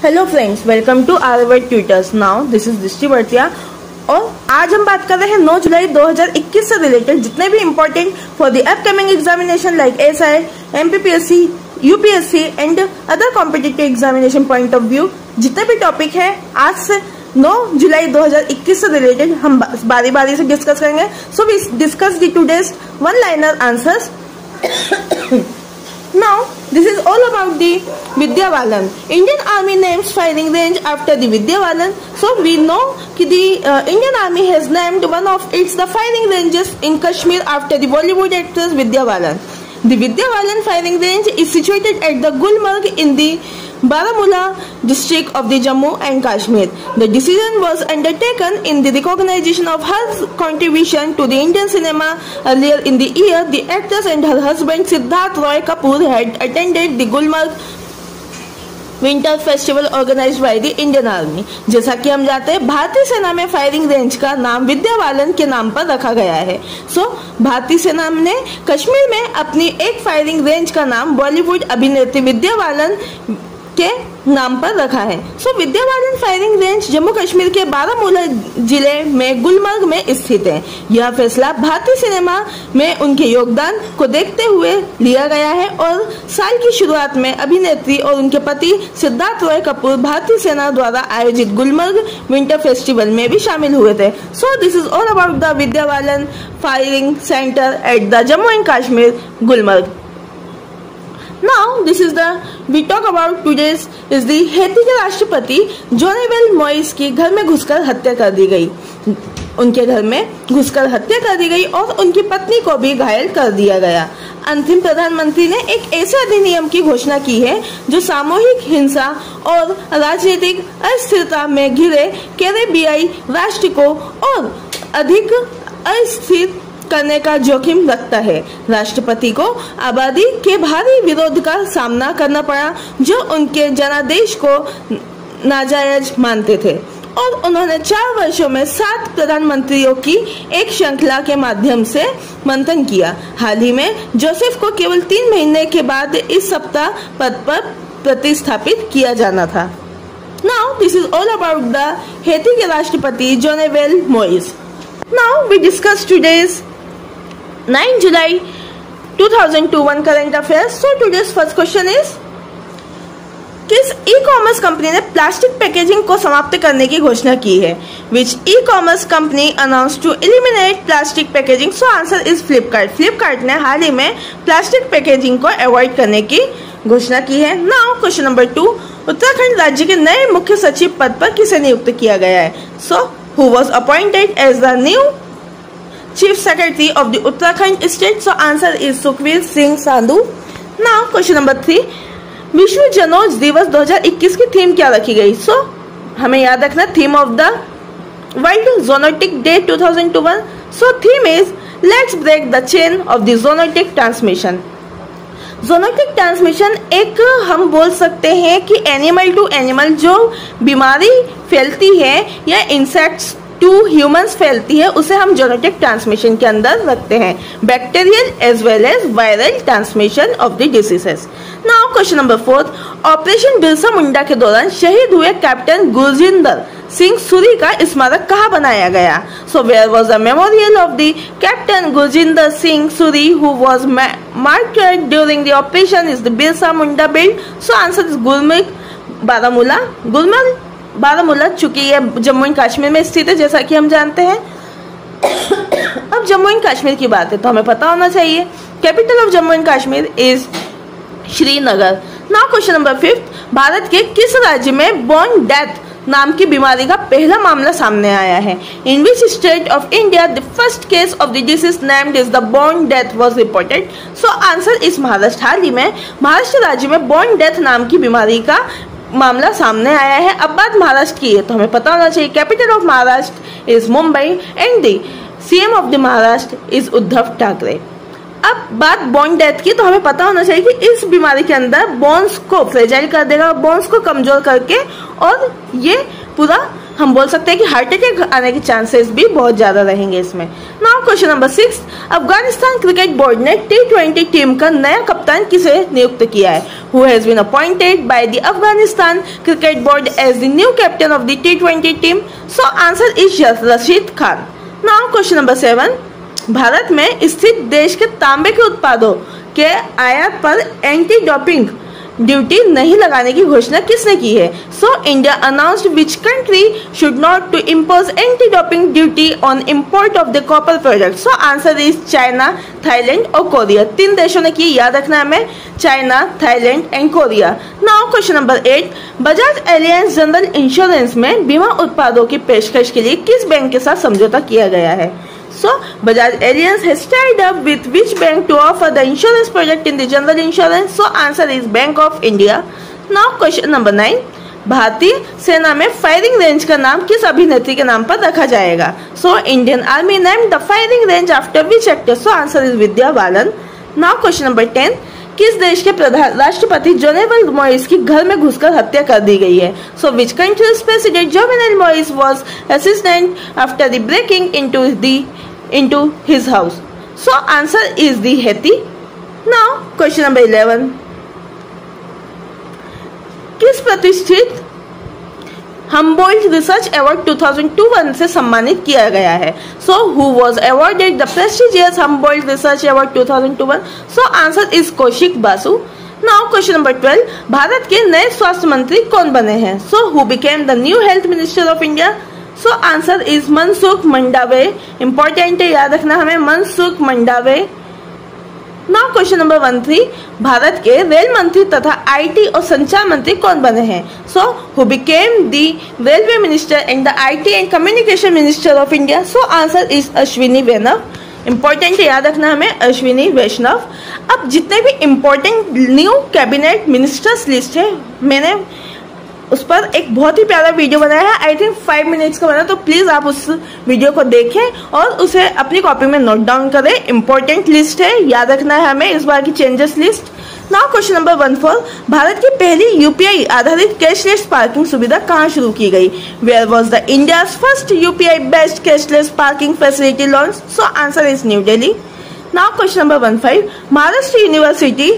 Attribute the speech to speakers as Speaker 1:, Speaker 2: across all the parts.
Speaker 1: Hello friends, welcome to Aryavart tutors. Now this is Drishti Vartiya और आज हम बात कर रहे हैं 9 जुलाई 2021 से रिलेटेड जितने भी important for the upcoming examination like SI, MPPSC, UPSC and other competitive examination point of view जितने भी टॉपिक है आज से 9 जुलाई 2021 से रिलेटेड हम बारी बारी से डिस्कस करेंगे। So we discuss the today's one liner answers. Now, this is all about the Vidyabalan. Indian Army names firing range after the Vidyabalan. So we know that the Indian Army has named one of its the firing ranges in Kashmir after the Bollywood actress Vidyabalan. The Vidyabalan firing range is situated at the Gulmarg in the Baramulla district of the Jammu and Kashmir. The decision was undertaken in the recognition of her contribution to the Indian cinema. Earlier in the year, the actress and her husband Siddharth Roy Kapoor had attended the Gulmarg winter festival organised by the Indian Army. जैसा कि हम जानते हैं भारतीय सेना में firing range का नाम विद्याबालन के नाम पर रखा गया है। भारतीय सेना ने कश्मीर में अपनी एक फायरिंग रेंज का नाम बॉलीवुड अभिनेत्री विद्याबालन के नाम पर रखा है। विद्याबालन फायरिंग रेंज जम्मू कश्मीर के बारामूला जिले में गुलमर्ग में स्थित है। यह फैसला भारतीय सिनेमा में उनके योगदान को देखते हुए लिया गया है और साल की शुरुआत में अभिनेत्री और उनके पति सिद्धार्थ रॉय कपूर भारतीय सेना द्वारा आयोजित गुलमर्ग विंटर फेस्टिवल में भी शामिल हुए थे। So this is all about the Vidya Balan firing centre at the Jammu and Kashmir Gulmarg. Now this is the we talk about today's is the Haiti के राष्ट्रपति जोनेवेल मोइस की घर में घुसकर हत्या कर दी गई। उनके घर में घुसकर हत्या कर दी गई और उनकी पत्नी को भी घायल कर दिया गया। अंतिम प्रधानमंत्री ने एक ऐसे अधिनियम की घोषणा की है जो सामूहिक हिंसा और राजनीतिक अस्थिरता में घिरे कैरेबियाई राष्ट्र को और अधिक अस्थिर करने का जोखिम रखता है। राष्ट्रपति को आबादी के भारी विरोध का सामना करना पड़ा जो उनके जनादेश को नाजायज मानते थे और उन्होंने 4 वर्षों में 7 प्रधानमंत्रियों की एक श्रृंखला के माध्यम से मंथन किया। हाल ही में जोसेफ को केवल 3 महीने के बाद इस सप्ताह पद पर प्रतिस्थापित किया जाना था। Now this is all about the Haiti के राष्ट्रपति जोनेवेल moist. Now we discuss today's 9 July 2021 current affairs. So today's first question is किस ई कॉमर्स कंपनी ने प्लास्टिक पैकेजिंग को समाप्त करने की घोषणा की है? Which e-commerce company announced to eliminate plastic packaging? So answer is Flipkart. Flipkart ने हाल ही में प्लास्टिक पैकेजिंग को अवॉइड करने की घोषणा की है। नाउ क्वेश्चन नंबर 2, उत्तराखंड राज्य के नए मुख्य सचिव पद पर किसे नियुक्त किया गया है? So who was appointed as the new Chief Secretary of the Uttarakhand State? So answer is Sukhbir Singh Sandhu. Now question number 3, विश्व जनौज दिवस 2021 की थीम क्या रखी गई? So हमें याद रखना theme of the world zoonotic day 2021. So theme is Let's break the chain of the zoonotic transmission. Zoonotic transmission एक हम बोल सकते हैं कि एनिमल टू एनिमल जो बीमारी फैलती है या इंसेक्ट्स टू ह्यूमंस फैलती है उसे हम ज़ोनोटिक ट्रांसमिशन के अंदर रखते हैं। Bacterial as well as viral transmission of the diseases. Now question number 4, operation Birsa Munda के दौरान शहीद हुए कैप्टन गुरजिंदर सिंह सूरी का स्मारक कहाँ बनाया गया? So where was the memorial of the Captain Gurjinder Singh Suri who was martyred during the operation is the Birsa Munda build? So answer is Gulmarg Baramulla. Gulmarg Baramulla चूंकि ये जम्मू एंड कश्मीर में स्थित है जैसा कि हम जानते हैं। अब जम्मू एंड कश्मीर की बात है तो हमें पता होना चाहिए capital of Jammu and Kashmir is Srinagar. Now question number 5, Bharat के किस राज्य में बोन डेथ नाम की बीमारी का पहला मामला सामने आया है? In which state of India the first case of the disease named is the bone death was reported? So answer is Maharashtra. हाल ही में महाराष्ट्र राज्य में बोन डेथ नाम की बीमारी का मामला सामने आया है। अब बात महाराष्ट्र की है तो हमें पता होना चाहिए capital of Maharashtra is Mumbai and the CM of the Maharashtra is Uddhav Thackeray. अब बात बोन डेथ की तो हमें पता होना चाहिए कि इस बीमारी के अंदर बोन्स को फ्रेजाइल कर देगा, बोन्स को कमजोर करके और ये पूरा हम बोल सकते हैं कि हार्ट अटैक आने के चांसेस भी बहुत ज्यादा रहेंगे इसमें। Now question number 6, Afghanistan cricket board ने T20 टीम का नया कप्तान किसे नियुक्त किया है? Who has been appointed by the Afghanistan cricket board as the new captain of the T20 team? So answer is Rashid Khan. Now question number 7, Bharat में स्थित देश के तांबे के उत्पादों के आयात पर एंटी डोपिंग ड्यूटी नहीं लगाने की घोषणा किसने की है? So India announced which country should not to impose anti doping duty on import of the copper product? So answer is China, Thailand और कोरिया। 3 देशों ने की, याद रखना है हमें, China, Thailand and Korea. Now question number 8, Bajaj Allianz general insurance में बीमा उत्पादों की पेशकश के लिए किस बैंक के साथ समझौता किया गया है? So, Bajaj Allianz has tied up with which bank to offer the insurance product in the general insurance? So, answer is Bank of India. Now, question number 9. भारतीय सेना में फायरिंग रेंज का नाम किस अभिनेत्री के नाम पर रखा जाएगा? So, Indian Army named the firing range after which actor? So, answer is Vidya Balan. Now, question number 10. किस देश के राष्ट्रपति जोवेनल मोइस की घर में घुसकर हत्या कर दी गई है? So which country's president Jovenel Moise was assistant after the breaking into his house? So answer is the Haiti. Now question number 11, किस प्रतिष्ठित हम्बोल्ट रिसर्च अवार्ड 2021 से सम्मानित किया गया है? So who was awarded the prestigious Humboldt Research Award 2021? So answer is Kaushik Basu. Now question number 12, Bharat के नए स्वास्थ्य मंत्री कौन बने हैं? So who became the new health minister of India? So answer is Mansukh Mandaviya. Important है, याद रखना हमें, Mansukh Mandaviya. Now question number 13, Bharat के रेल मंत्री तथा आईटी और संचार मंत्री कौन बने हैं? So who became the railway minister and the IT and communication minister of India? So answer is Ashwini Vaishnaw. Important है, याद रखना हमें, अश्विनी वैष्णव. अब जितने भी important new cabinet ministers list है, मैंने उस पर एक बहुत ही प्यारा वीडियो बनाया है, आई थिंक 5 मिनट्स का बना, तो प्लीज आप उस वीडियो को देखें और उसे अपनी कॉपी में नोट डाउन करें. इंपॉर्टेंट लिस्ट है, याद रखना है हमें इस बार की changes list. Now question number 14, Bharat की पहली यूपीआई आधारित कैशलेस पार्किंग सुविधा कहाँ शुरू की गई? Where was the India first UPI based cashless parking facility launch? So answer is New Delhi. Now question number 15, Maharashtra University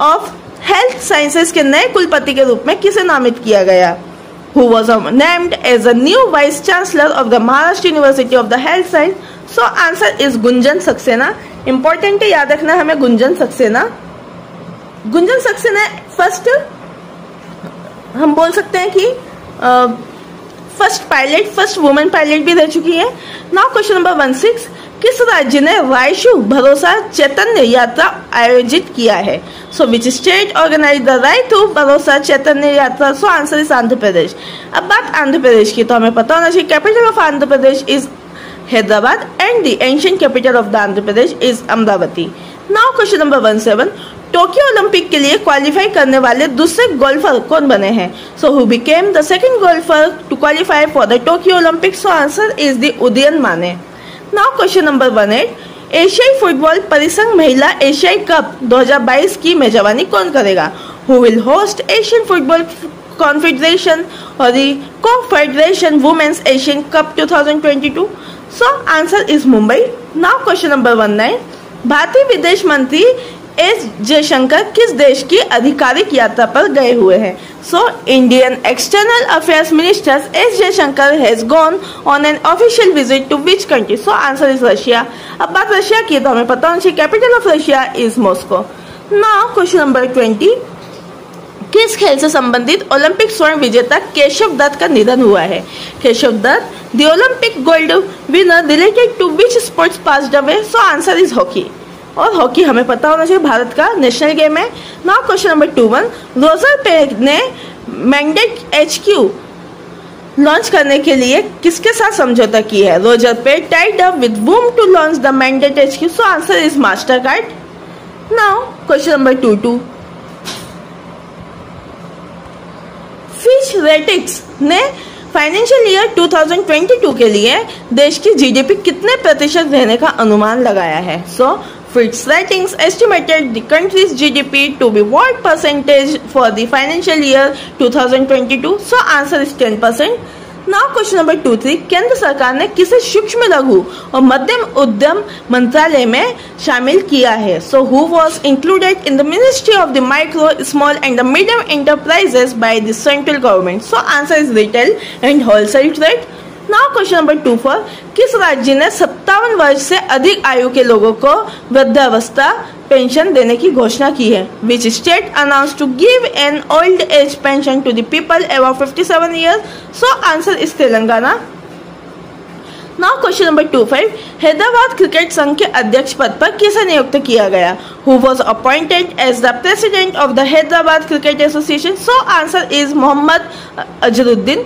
Speaker 1: of Health Sciences के नए कुलपति के रूप में किसे नामित किया गया? Who was named as a new vice chancellor of the Maharashtra University of the Health Science? So answer is Gunjan Saxena. Important है, याद रखना हमें, गुंजन सक्सेना. गुंजन सक्सेना फर्स्ट, हम बोल सकते हैं कि फर्स्ट वुमेन पायलट भी रह चुकी है. नाउ क्वेश्चन नंबर 16, किस राज्य ने रायशु भरोसा चैतन्य यात्रा आयोजित किया है? So which state organise the रायशु भरोसा चैतन्य यात्रा? सो आंसर इज आंध्र प्रदेश. अब बात आंध्र प्रदेश की, तो हमें पता होना चाहिए capital of Andhra Pradesh is Hyderabad and the ancient capital of the Andhra Pradesh is Amravati. Now question number 17, Tokyo Olympic के लिए क्वालिफाई करने वाले दूसरे गोल्फर कौन बने हैं? So who became the second golfer to qualify for the Tokyo Olympic? So answer is the Udayan Mane. Now question number 18, एशियाई football परिसंघ महिला एशियाई कप 2022 की मेजबानी कौन करेगा? Who will host Asian football confederation और the confederation women's Asian cup 2022? So answer is Mumbai. Now question number 19, भारतीय विदेश मंत्री एस जयशंकर किस देश की आधिकारिक यात्रा पर गए हुए हैं? So Indian external affairs minister S Jaishankar has gone on an official visit to which country? So answer is Russia. अब बात रशिया की, तो हमें पता होना चाहिए capital of Russia is Moscow. Now question number 20, किस खेल से संबंधित ओलंपिक स्वर्ण विजेता केशव दत्त का निधन हुआ है? Keshav Dutt the Olympic gold winner related to which sports passed away? So answer is hockey. और हॉकी हमें पता होना चाहिए भारत का नेशनल गेम है. Now question number 21, Razorpay ने मैंडेट HQ लॉन्च करने के लिए किसके साथ समझौता किया है? Razorpay tied up with whom to launch the mandate HQ? So answer is Mastercard. Now question number 22, Fitch ratings ने फाइनेंशियल ईयर 2022 के लिए देश की GDP कितने प्रतिशत रहने का अनुमान लगाया है? सो Fitch Ratings estimated the country's GDP to be what percentage for the financial year 2022? So answer is 10%. Now question number 2-3, केंद्र सरकार ने किसे सूक्ष्म लघु और मध्यम उद्यम मंत्रालय में शामिल किया है? So who was included in the ministry of the micro small and the medium enterprises by the central government? So answer is retail and wholesale trade. Now question number 2-4, किस राज्य ने 57 वर्ष से अधिक आयु के लोगों को वृद्धावस्था पेंशन देने की घोषणा की है? Which state announced to give an old age pension to the people above 57 years? So answer is Telangana. Now question number 2-5, Hyderabad cricket संघ के अध्यक्ष पद पर किसे नियुक्त किया गया? Who was appointed as the president of the Hyderabad Cricket Association? So answer is Mohammad Azharuddin.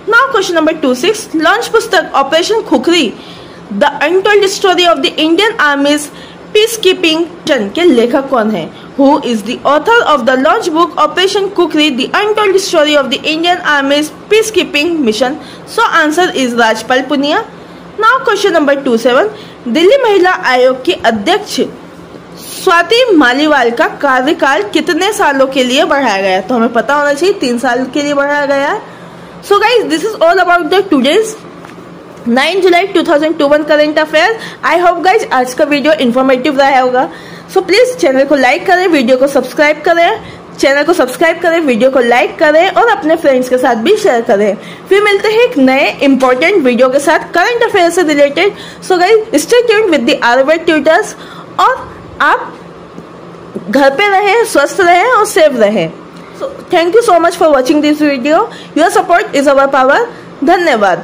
Speaker 1: Now question number 2-6, launch पुस्तक operation Khukri the untold story of the Indian army's peacekeeping mission के लेखक कौन है? Who is the author of the launch book operation Khukri the untold story of the Indian army's peacekeeping mission? So answer is Rajpal Punia. Now question number 2-7, Delhi महिला आयोग की अध्यक्ष स्वाति मालीवाल का कार्यकाल कितने सालों के लिए बढ़ाया गया? तो हमें पता होना चाहिए 3 साल के लिए बढ़ाया गया है। So guys, this is all about the today's 9 July 2021 current affair. I hope guys आज का वीडियो इन्फॉर्मेटिव रहा होगा। सो प्लीज चैनल को लाइक करें, वीडियो को सब्सक्राइब करें, चैनल को सब्सक्राइब करें, वीडियो को लाइक करें और अपने फ्रेंड्स के साथ भी शेयर करें। फिर मिलते हैं एक नए इंपॉर्टेंट वीडियो के साथ करंट अफेयर से related. So guys stay tuned with the Ayurveda tutors और आप घर पे रहें, स्वस्थ रहें और सेफ रहें। So, thank you so much for watching this video. Your support is our power. धन्यवाद।